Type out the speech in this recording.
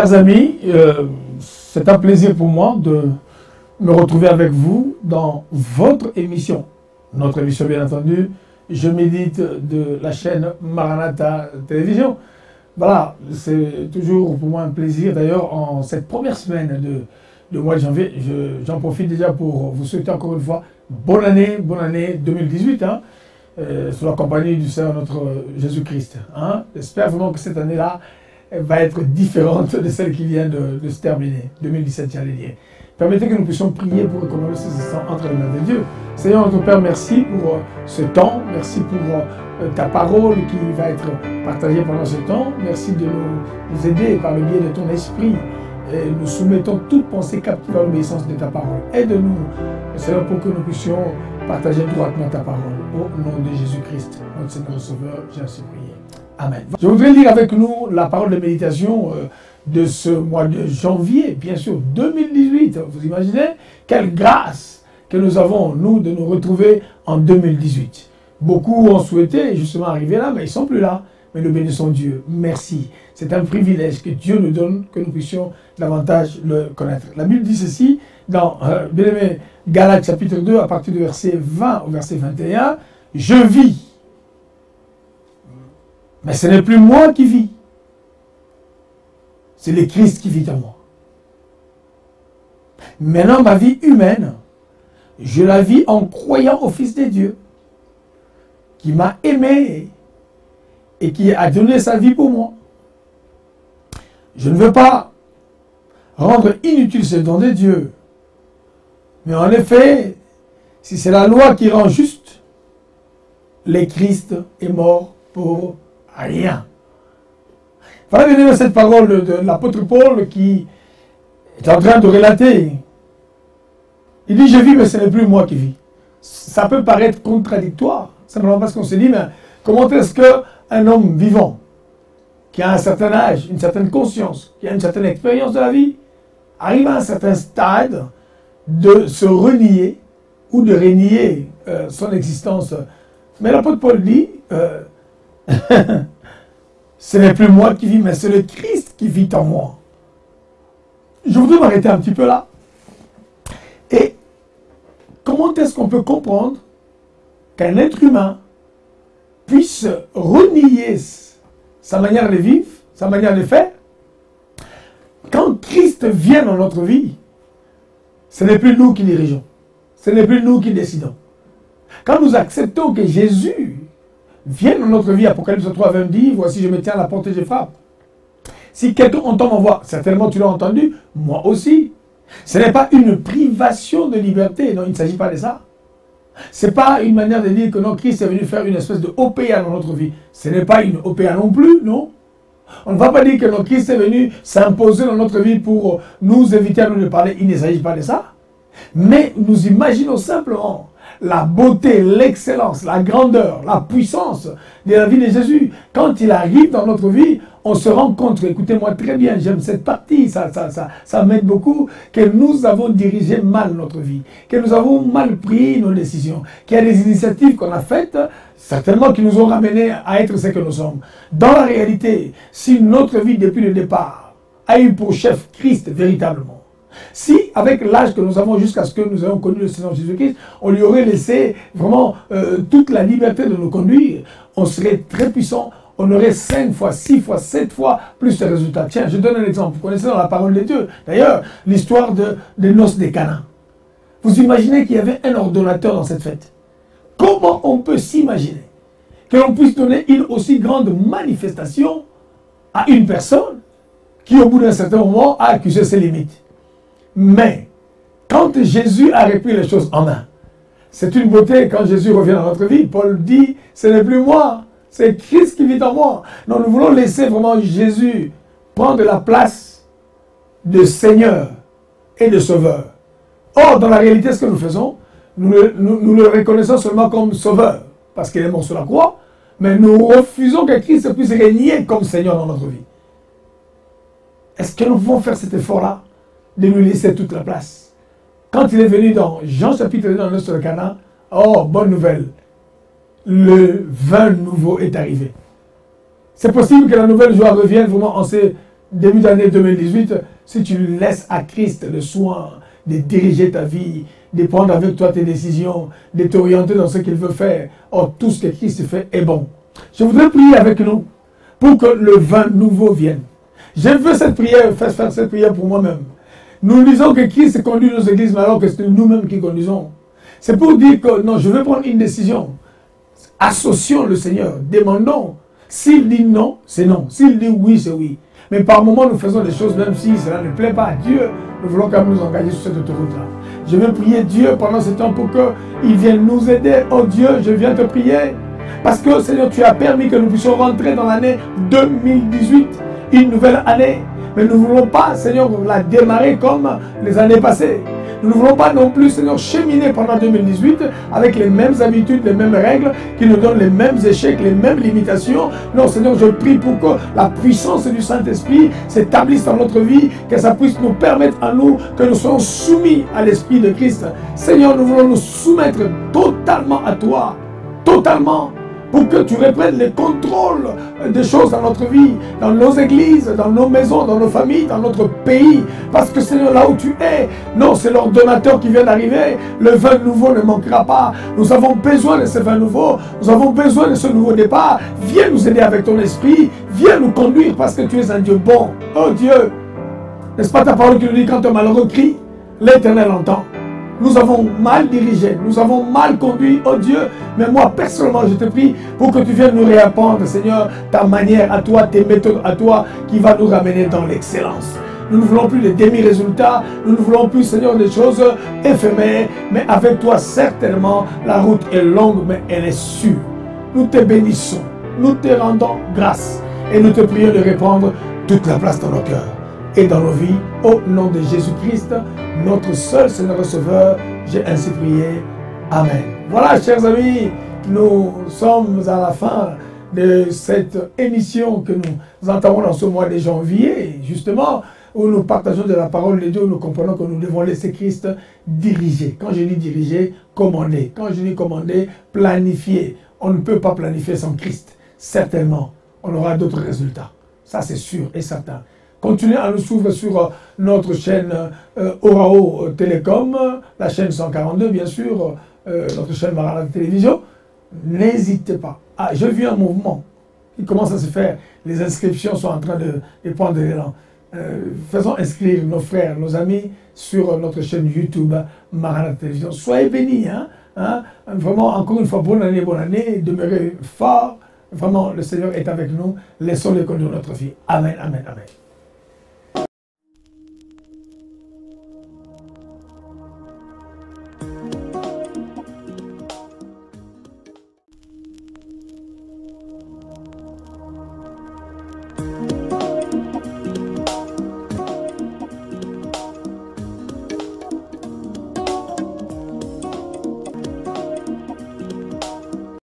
Chers amis, c'est un plaisir pour moi de me retrouver avec vous dans votre émission. Notre émission, bien entendu, Je médite de la chaîne Maranatha Télévision. Voilà, c'est toujours pour moi un plaisir. D'ailleurs, en cette première semaine de mois de janvier, j'en profite déjà pour vous souhaiter encore une fois bonne année 2018, hein, sous la compagnie du Seigneur notre Jésus-Christ. Hein. J'espère vraiment que cette année-là va être différente de celle qui vient de se terminer, 2017, j'allais dire. Permettez que nous puissions prier pour recommander ces instants entre les mains de Dieu. Seigneur notre Père, merci pour ce temps, merci pour ta parole qui va être partagée pendant ce temps. Merci de nous aider par le biais de ton esprit. Et nous soumettons toute pensée captive à l'obéissance de ta parole. Aide-nous, Seigneur, pour que nous puissions partager droitement ta parole. Au nom de Jésus-Christ, notre Seigneur et Sauveur, j'ai ainsi prié. Amen. Je voudrais lire avec nous la parole de méditation de ce mois de janvier, bien sûr, 2018. Vous imaginez quelle grâce que nous avons, nous, de nous retrouver en 2018. Beaucoup ont souhaité justement arriver là, mais ils ne sont plus là. Mais nous bénissons Dieu. Merci. C'est un privilège que Dieu nous donne, que nous puissions davantage le connaître. La Bible dit ceci, dans bien-aimé Galates chapitre 2, à partir du verset 20 au verset 21, « Je vis, mais ce n'est plus moi qui vis. C'est le Christ qui vit en moi. Maintenant, ma vie humaine, je la vis en croyant au Fils de Dieu, qui m'a aimé et qui a donné sa vie pour moi. Je ne veux pas rendre inutile ce don de Dieu. Mais en effet, si c'est la loi qui rend juste, le Christ est mort pour rien. Voilà bien aimé cette parole de l'apôtre Paul qui est en train de relater. Il dit, je vis, mais ce n'est plus moi qui vis. Ça peut paraître contradictoire. Simplement parce qu'on se dit, mais comment est-ce qu'un homme vivant, qui a un certain âge, une certaine conscience, qui a une certaine expérience de la vie, arrive à un certain stade de se renier ou de renier son existence. Mais l'apôtre Paul dit, ce n'est plus moi qui vis, mais c'est le Christ qui vit en moi. Je voudrais m'arrêter un petit peu là. Et comment est-ce qu'on peut comprendre qu'un être humain puisse renier sa manière de vivre, sa manière de faire? Quand Christ vient dans notre vie, ce n'est plus nous qui dirigeons, ce n'est plus nous qui décidons. Quand nous acceptons que Jésus vienne dans notre vie, Apocalypse 3, 20 dit, voici je me tiens à la porte et je frappe. Si quelqu'un entend ma voix, certainement tu l'as entendu, moi aussi. Ce n'est pas une privation de liberté, non, il ne s'agit pas de ça. Ce n'est pas une manière de dire que non, Christ est venu faire une espèce de OPA dans notre vie. Ce n'est pas une OPA non plus, non. On ne va pas dire que non, Christ est venu s'imposer dans notre vie pour nous éviter à nous de parler. Il ne s'agit pas de ça. Mais nous imaginons simplement la beauté, l'excellence, la grandeur, la puissance de la vie de Jésus. Quand il arrive dans notre vie, on se rend compte, écoutez-moi très bien, j'aime cette partie, ça m'aide beaucoup, que nous avons dirigé mal notre vie, que nous avons mal pris nos décisions, qu'il y a des initiatives qu'on a faites, certainement qui nous ont ramenés à être ce que nous sommes. Dans la réalité, si notre vie depuis le départ a eu pour chef Christ véritablement, si, avec l'âge que nous avons jusqu'à ce que nous ayons connu le Seigneur Jésus-Christ, on lui aurait laissé vraiment toute la liberté de nous conduire, on serait très puissant, on aurait 5 fois, 6 fois, 7 fois plus de résultats. Tiens, je donne un exemple. Vous connaissez dans la parole de Dieu, d'ailleurs, l'histoire des noces de Cana. Vous imaginez qu'il y avait un ordonnateur dans cette fête. Comment on peut s'imaginer que l'on puisse donner une aussi grande manifestation à une personne qui, au bout d'un certain moment, a accusé ses limites? Mais, quand Jésus a repris les choses en main, c'est une beauté quand Jésus revient dans notre vie. Paul dit, ce n'est plus moi, c'est Christ qui vit en moi. Non, nous voulons laisser vraiment Jésus prendre la place de Seigneur et de Sauveur. Or, dans la réalité, ce que nous faisons, nous le reconnaissons seulement comme Sauveur, parce qu'il est mort sur la croix, mais nous refusons que Christ puisse régner comme Seigneur dans notre vie. Est-ce que nous pouvons faire cet effort-là, de nous laisser toute la place? Quand il est venu dans Jean chapitre 2 dans le de Cana, oh, bonne nouvelle, le vin nouveau est arrivé. C'est possible que la nouvelle joie revienne vraiment en ces début d'année 2018, si tu laisses à Christ le soin de diriger ta vie, de prendre avec toi tes décisions, de t'orienter dans ce qu'il veut faire, tout ce que Christ fait est bon. Je voudrais prier avec nous pour que le vin nouveau vienne. Je veux cette prière, faire cette prière pour moi-même. Nous disons que Christ conduit nos églises, mais alors que c'est nous-mêmes qui conduisons. C'est pour dire que non, je vais prendre une décision. Associons le Seigneur, demandons. S'il dit non, c'est non. S'il dit oui, c'est oui. Mais par moments, nous faisons des choses, même si cela ne plaît pas à Dieu, nous voulons quand même nous engager sur cette autoroute-là. Je vais prier Dieu pendant ce temps pour qu'il vienne nous aider. Oh Dieu, je viens te prier. Parce que, Seigneur, tu as permis que nous puissions rentrer dans l'année 2018, une nouvelle année. Mais nous ne voulons pas, Seigneur, la démarrer comme les années passées. Nous ne voulons pas non plus, Seigneur, cheminer pendant 2018 avec les mêmes habitudes, les mêmes règles, qui nous donnent les mêmes échecs, les mêmes limitations. Non, Seigneur, je prie pour que la puissance du Saint-Esprit s'établisse dans notre vie, que ça puisse nous permettre à nous, que nous soyons soumis à l'Esprit de Christ. Seigneur, nous voulons nous soumettre totalement à toi, totalement, pour que tu reprennes le contrôle des choses dans notre vie, dans nos églises, dans nos maisons, dans nos familles, dans notre pays. Parce que Seigneur, là où tu es, non, c'est l'ordonnateur qui vient d'arriver. Le vin nouveau ne manquera pas. Nous avons besoin de ce vin nouveau. Nous avons besoin de ce nouveau départ. Viens nous aider avec ton esprit. Viens nous conduire parce que tu es un Dieu bon. Oh Dieu, n'est-ce pas ta parole qui nous dit quand un malheureux crie, l'Éternel entend. Nous avons mal dirigé, nous avons mal conduit, oh Dieu. Mais moi, personnellement, je te prie pour que tu viennes nous réapprendre, Seigneur, ta manière à toi, tes méthodes à toi, qui va nous ramener dans l'excellence. Nous ne voulons plus de demi-résultats, nous ne voulons plus, Seigneur, des choses éphémères, mais avec toi, certainement, la route est longue, mais elle est sûre. Nous te bénissons, nous te rendons grâce, et nous te prions de répandre toute la place dans nos cœurs et dans nos vies, au nom de Jésus-Christ, notre seul Seigneur Receveur, j'ai ainsi prié. Amen. Voilà, chers amis, nous sommes à la fin de cette émission que nous entamons dans ce mois de janvier, justement, où nous partageons de la parole de Dieu, où nous comprenons que nous devons laisser Christ diriger. Quand je dis diriger, commander. Quand je dis commander, planifier. On ne peut pas planifier sans Christ. Certainement, on aura d'autres résultats. Ça, c'est sûr et certain. Continuez à nous suivre sur notre chaîne Orao Télécom, la chaîne 142, bien sûr, notre chaîne Maranatha Télévision. N'hésitez pas. Ah, je vis un mouvement qui commence à se faire. Les inscriptions sont en train de prendre de l'élan. Faisons inscrire nos frères, nos amis sur notre chaîne YouTube Maranatha Télévision. Soyez bénis. Vraiment, encore une fois, bonne année, demeurez forts. Vraiment, le Seigneur est avec nous. Laissons-le conduire notre vie. Amen, amen, amen.